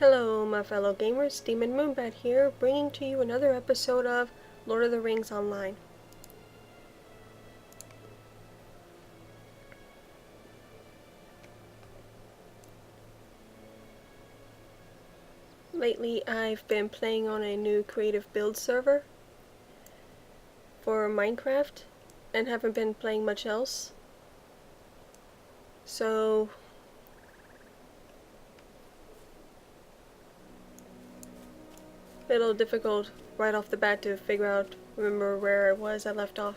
Hello, my fellow gamers, Demon Moonbat here, bringing to you another episode of Lord of the Rings Online. Lately, I've been playing on a new creative build server for Minecraft, and haven't been playing much else. So, a little difficult right off the bat to remember where I left off.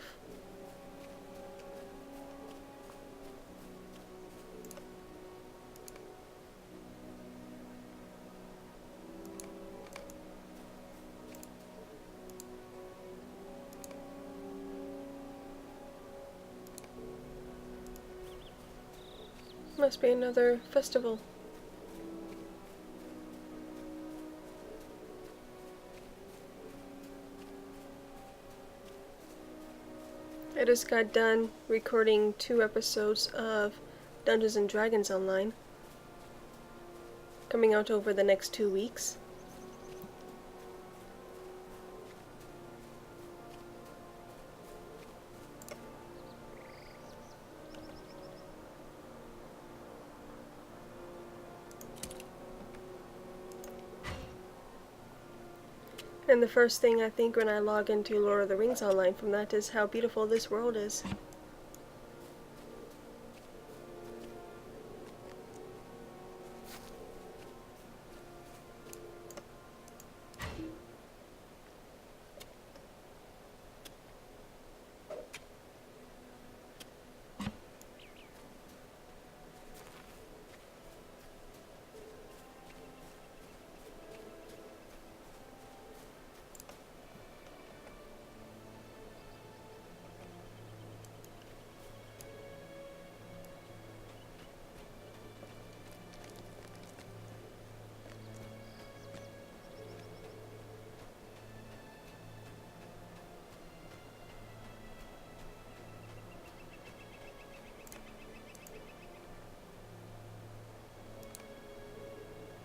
Must be another festival. I just got done recording 2 episodes of Dungeons and Dragons Online, coming out over the next 2 weeks. And the first thing I think when I log into Lord of the Rings Online from that is how beautiful this world is.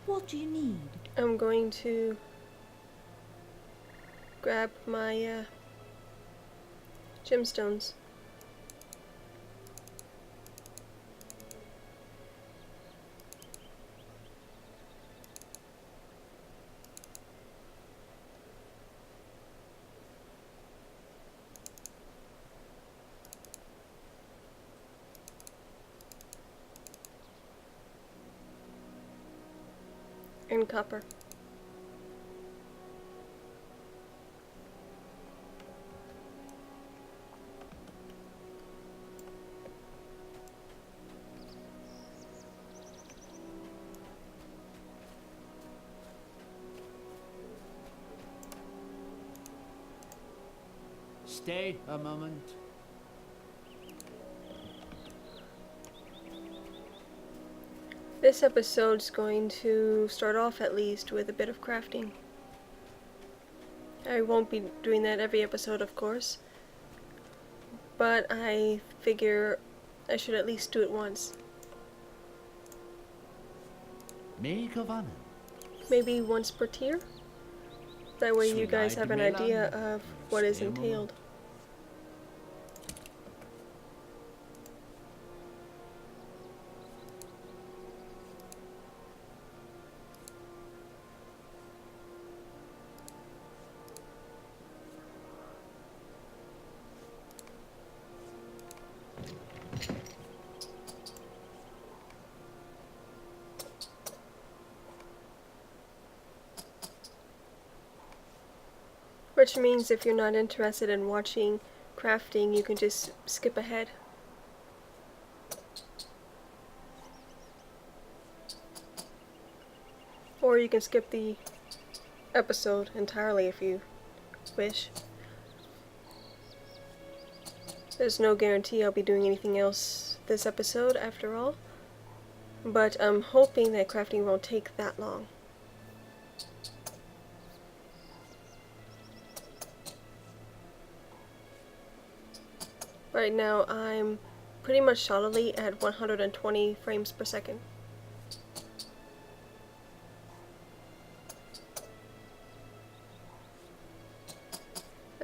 What do you need? I'm going to grab my gemstones. And copper. Stay a moment. This episode's going to start off at least with a bit of crafting. I won't be doing that every episode, of course, but I figure I should at least do it once. Make of honor. Maybe once per tier? That way you guys have an idea of what is entailed. Which means if you're not interested in watching crafting, you can just skip ahead. Or you can skip the episode entirely if you wish. There's no guarantee I'll be doing anything else this episode after all, but I'm hoping that crafting won't take that long. Right now I'm pretty much solidly at 120 frames per second.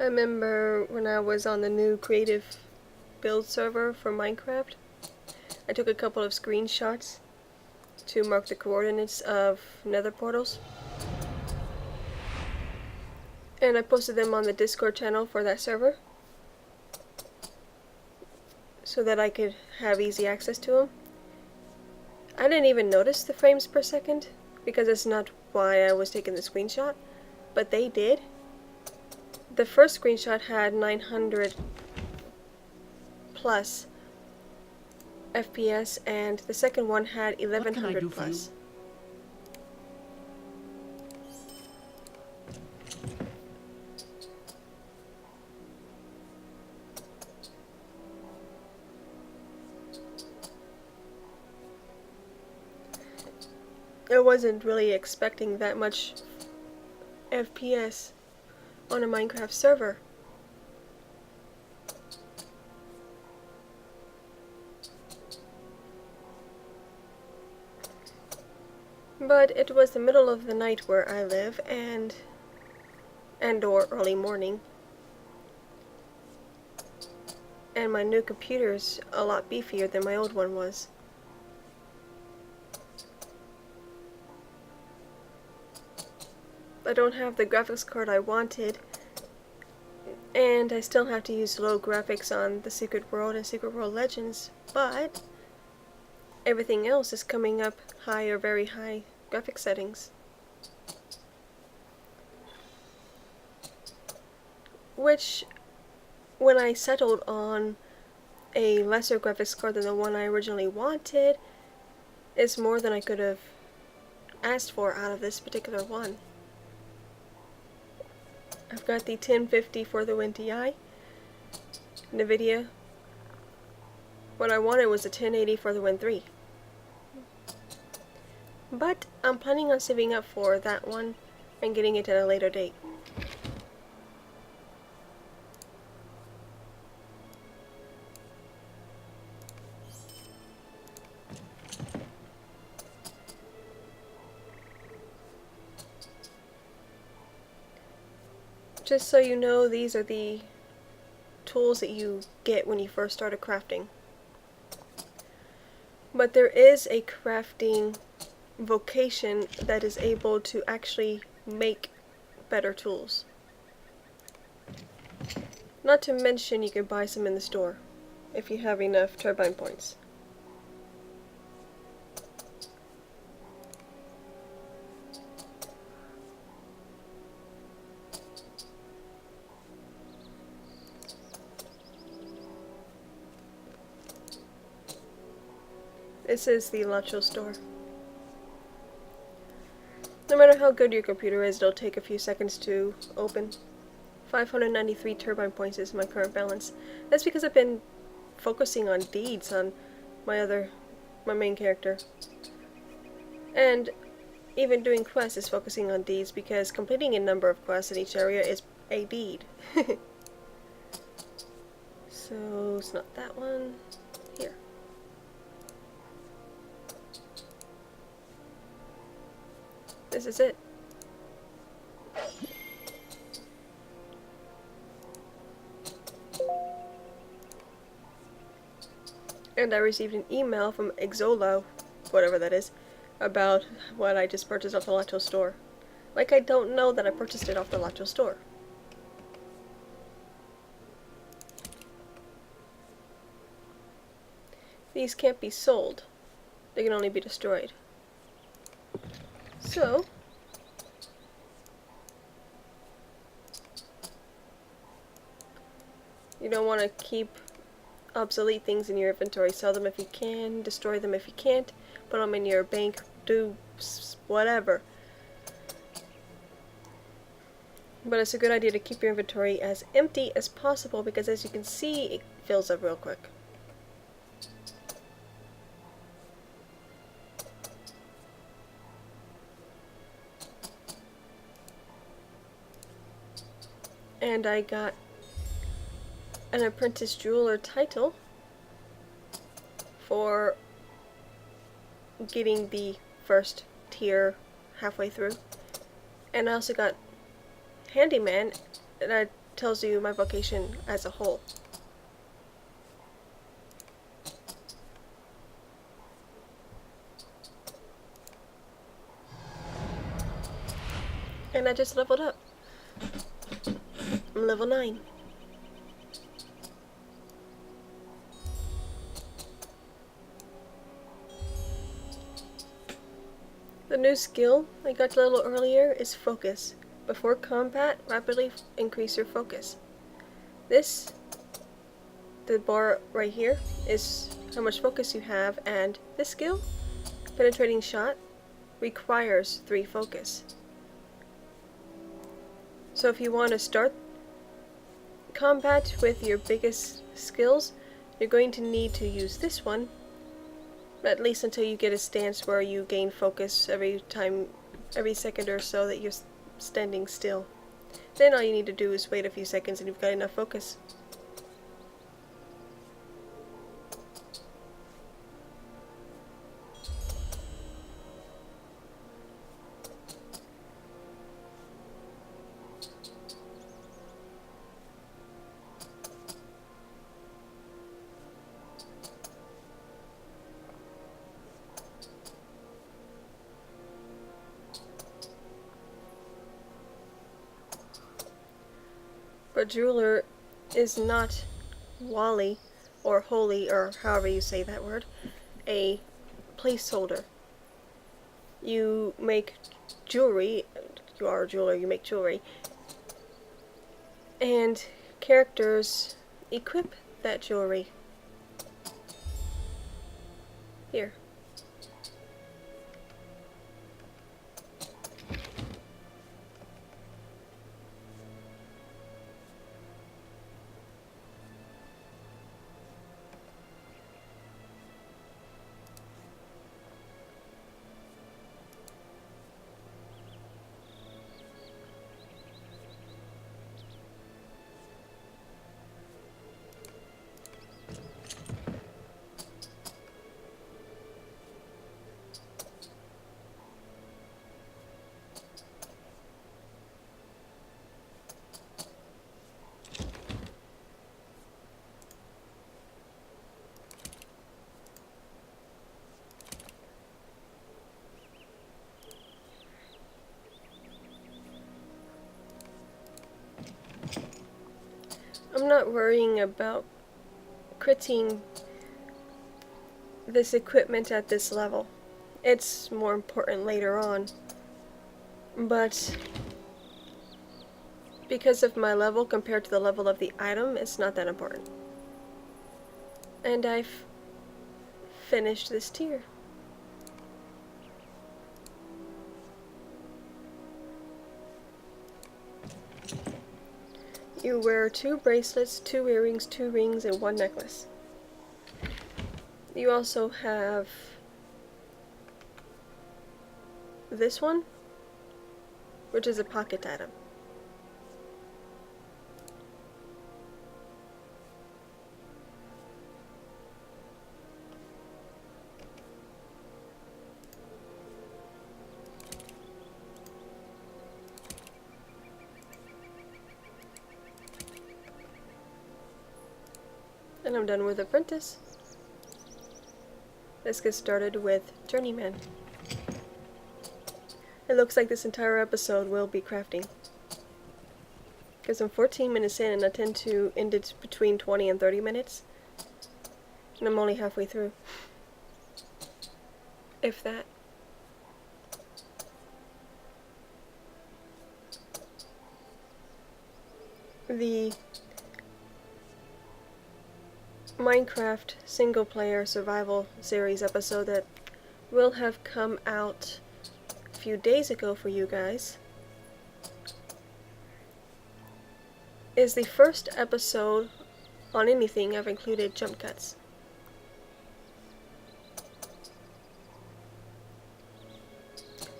I remember when I was on the new creative build server for Minecraft, I took a couple of screenshots to mark the coordinates of nether portals. And I posted them on the Discord channel for that server so that I could have easy access to them. I didn't even notice the frames per second because it's not why I was taking the screenshot, but they did. The first screenshot had 900 plus FPS and the second one had What can I 1100 do for you? plus. I wasn't really expecting that much FPS on a Minecraft server. But it was the middle of the night where I live and or early morning. And my new computer's a lot beefier than my old one was. I don't have the graphics card I wanted, and I still have to use low graphics on the Secret World and Secret World Legends, but everything else is coming up high or very high graphics settings. Which, when I settled on a lesser graphics card than the one I originally wanted, is more than I could have asked for out of this particular one. I've got the 1050 for the Win Ti, NVIDIA. What I wanted was a 1080 for the Win 3. But I'm planning on saving up for that one and getting it at a later date. Just so you know, these are the tools that you get when you first start crafting. But there is a crafting vocation that is able to actually make better tools. Not to mention you can buy some in the store if you have enough turbine points. This is the LOTRO store. No matter how good your computer is, it'll take a few seconds to open. 593 turbine points is my current balance. That's because I've been focusing on deeds on my main character. And even doing quests is focusing on deeds because completing a number of quests in each area is a deed. So it's not that one. Here. This is it. And I received an email from Exola, whatever that is, about what I just purchased off the LOTRO store. Like I don't know that I purchased it off the LOTRO store. These can't be sold. They can only be destroyed. So, you don't want to keep obsolete things in your inventory. Sell them if you can, destroy them if you can't, put them in your bank, do whatever. But it's a good idea to keep your inventory as empty as possible because as you can see, it fills up real quick. And I got an apprentice jeweler title for getting the first tier halfway through. And I also got handyman, and I tells you my vocation as a whole. And I just leveled up. I'm level 9. The new skill I got a little earlier is focus. Before combat, rapidly increase your focus. This, the bar right here, is how much focus you have, and this skill, penetrating shot, requires 3 focus. So if you want to start combat with your biggest skills, you're going to need to use this one, at least until you get a stance where you gain focus every second or so that you're standing still. Then all you need to do is wait a few seconds and you've got enough focus. But jeweler is not Wally, or holy, or however you say that word, a placeholder. You make jewelry, you are a jeweler, you make jewelry, and characters equip that jewelry. Here. I'm not worrying about critting this equipment at this level. It's more important later on. But because of my level compared to the level of the item, it's not that important. And I've finished this tier. You wear 2 bracelets, 2 earrings, 2 rings, and 1 necklace. You also have this one, which is a pocket item. And I'm done with Apprentice. Let's get started with Journeyman. It looks like this entire episode will be crafting. Because I'm 14 minutes in and I tend to end it between 20 and 30 minutes. And I'm only halfway through. If that. The Minecraft single player survival series episode that will have come out a few days ago for you guys is the first episode on anything I've included jump cuts.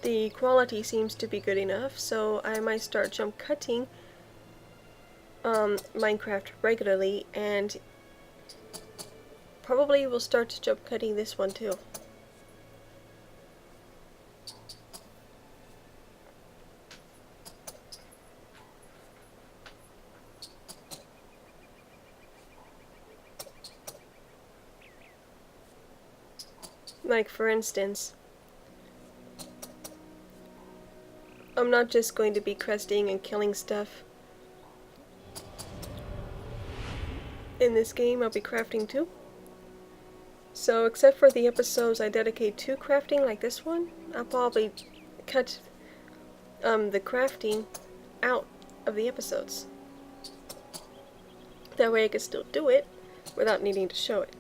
The quality seems to be good enough, so I might start jump cutting Minecraft regularly, and probably will start jump cutting this one too. Like, for instance, I'm not just going to be questing and killing stuff. In this game, I'll be crafting too. So, except for the episodes I dedicate to crafting, like this one, I'll probably cut the crafting out of the episodes. That way I can still do it without needing to show it.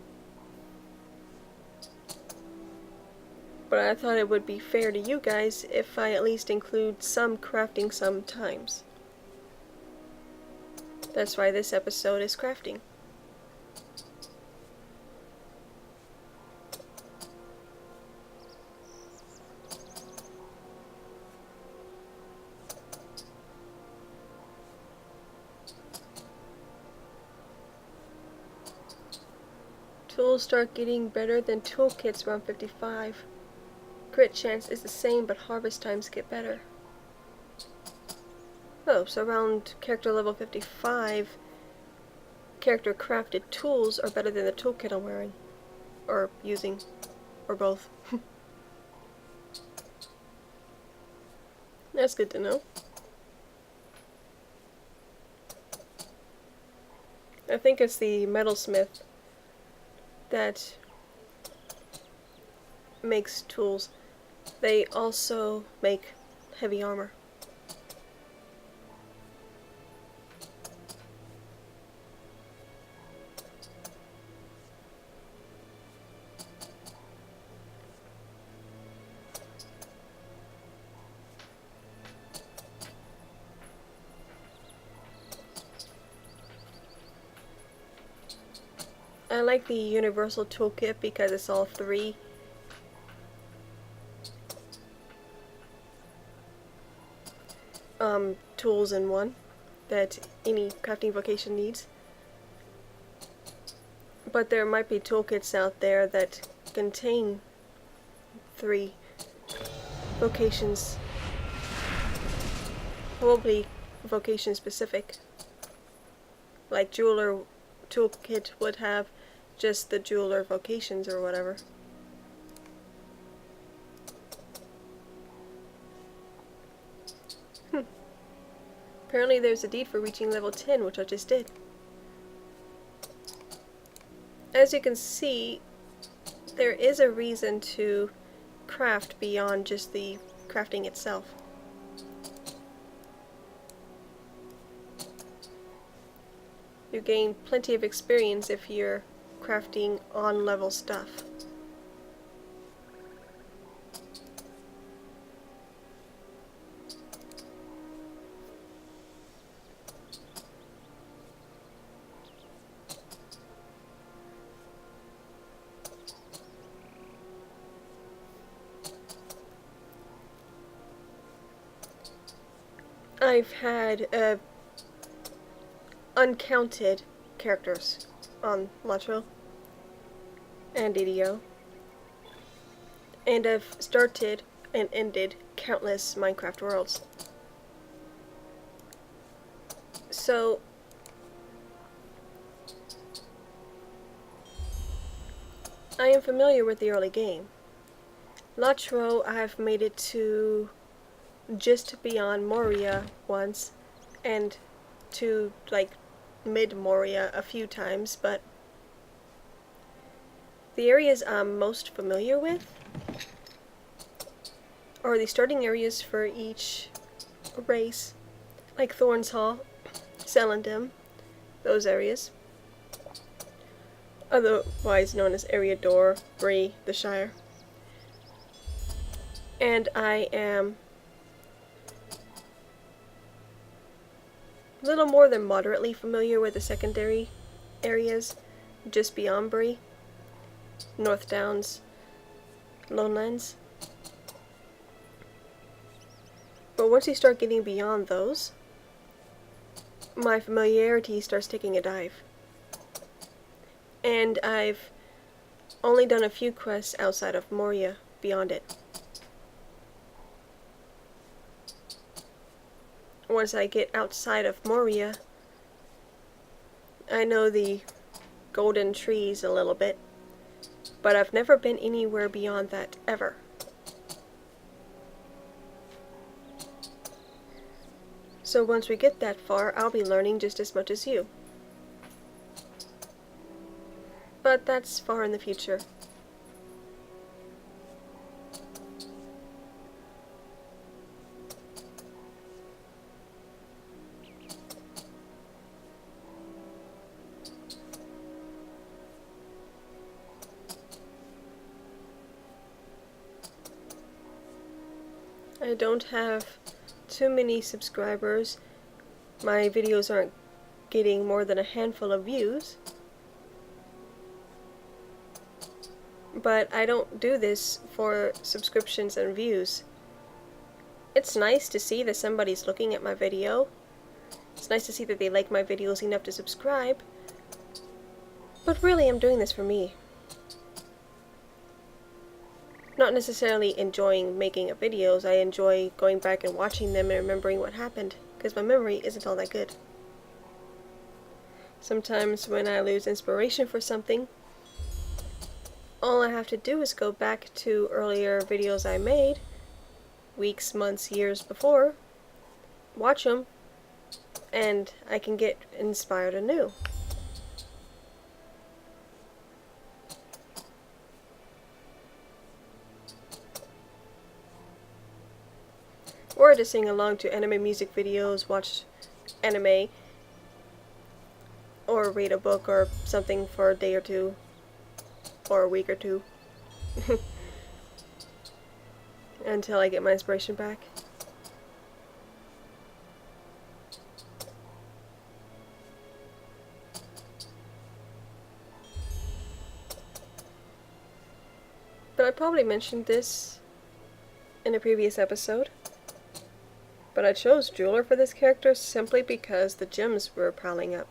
But I thought it would be fair to you guys if I at least include some crafting sometimes. That's why this episode is crafting. Tools start getting better than toolkits around 55. Crit chance is the same, but harvest times get better. Oh, so around character level 55, character crafted tools are better than the toolkit I'm wearing. Or using. Or both. That's good to know. I think it's the metalsmith that makes tools. They also make heavy armor. I like the universal toolkit because it's all three. Tools in one that any crafting vocation needs. But there might be toolkits out there that contain three vocations. Probably vocation specific. Like jeweler toolkit would have just the jeweler vocations or whatever. Apparently there's a deed for reaching level 10, which I just did. As you can see, there is a reason to craft beyond just the crafting itself. You gain plenty of experience if you're crafting on-level stuff. I've had uncounted characters on LOTRO and DDO, and I've started and ended countless Minecraft worlds. So I am familiar with the early game. LOTRO, I've made it to just beyond Moria once, and to like mid Moria a few times, but the areas I'm most familiar with are the starting areas for each race, like Thorn's Hall, Celandem, those areas, otherwise known as Area Door, Bree, the Shire. And I am little more than moderately familiar with the secondary areas just beyond Bree, North Downs, Lowlands. But once you start getting beyond those, my familiarity starts taking a dive. And I've only done a few quests outside of Moria beyond it. Once I get outside of Moria, I know the golden trees a little bit, but I've never been anywhere beyond that, ever. So once we get that far, I'll be learning just as much as you. But that's far in the future. I don't have too many subscribers. My videos aren't getting more than a handful of views. But I don't do this for subscriptions and views. It's nice to see that somebody's looking at my video. It's nice to see that they like my videos enough to subscribe. But really, I'm doing this for me. Not necessarily enjoying making up videos. I enjoy going back and watching them and remembering what happened, because my memory isn't all that good. Sometimes when I lose inspiration for something, all I have to do is go back to earlier videos I made, weeks, months, years before, watch them, and I can get inspired anew. Or to sing along to anime music videos, watch anime, or read a book or something for a day or two, or a week or two, until I get my inspiration back. But I probably mentioned this in a previous episode. But I chose Jeweler for this character simply because the gems were piling up.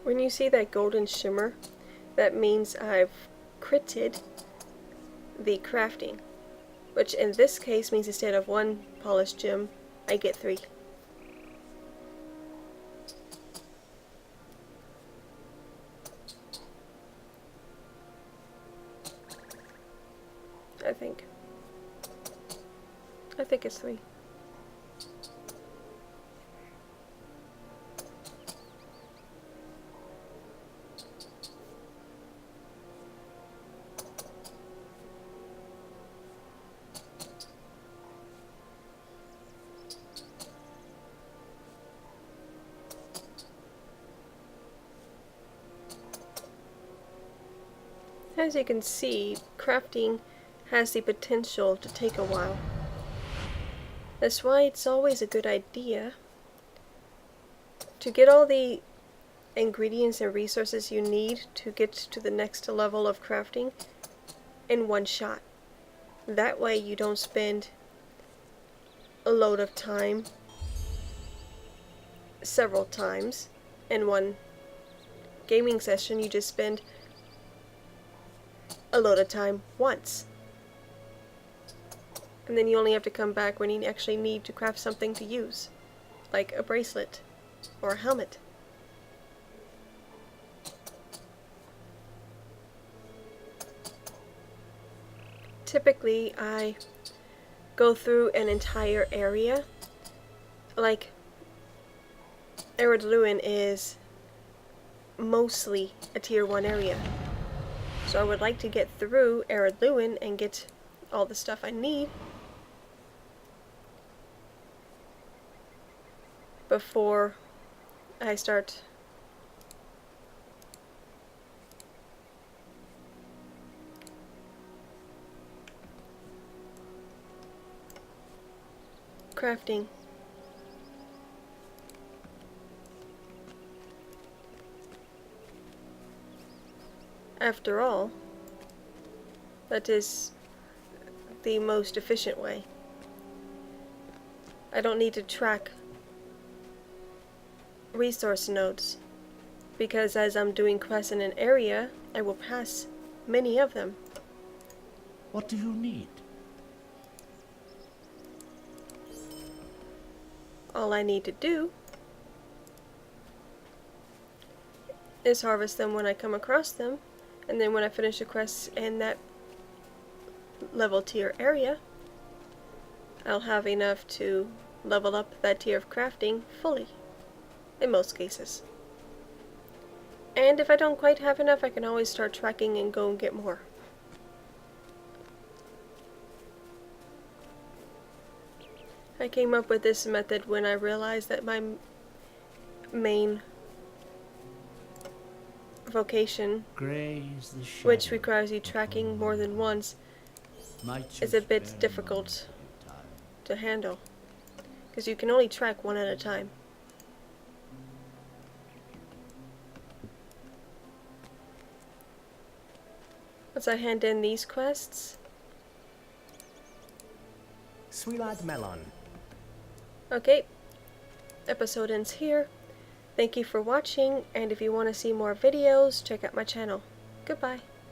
When you see that golden shimmer, that means I've critted the crafting, which in this case means instead of 1 polished gem, I get 3. I think. I think it's 3. As you can see, crafting has the potential to take a while. That's why it's always a good idea to get all the ingredients and resources you need to get to the next level of crafting in one shot. That way you don't spend a load of time several times in one gaming session. You just spend a load of time once. And then you only have to come back when you actually need to craft something to use, like a bracelet or a helmet. Typically, I go through an entire area. Like, Luin is mostly a tier 1 area. So I would like to get through Luin and get all the stuff I need before I start crafting. After all, that is the most efficient way. I don't need to track resource nodes, because as I'm doing quests in an area, I will pass many of them. What do you need? All I need to do is harvest them when I come across them, and then when I finish the quests in that level tier area, I'll have enough to level up that tier of crafting fully, in most cases. And if I don't quite have enough, I can always start tracking and go and get more. I came up with this method when I realized that my main vocation, Graze the shadow which requires you tracking more than once, is a bit difficult to handle, because you can only track one at a time. Once I hand in these quests, Swilad Melon. okay, episode ends here. Thank you for watching, and if you want to see more videos, check out my channel. Goodbye.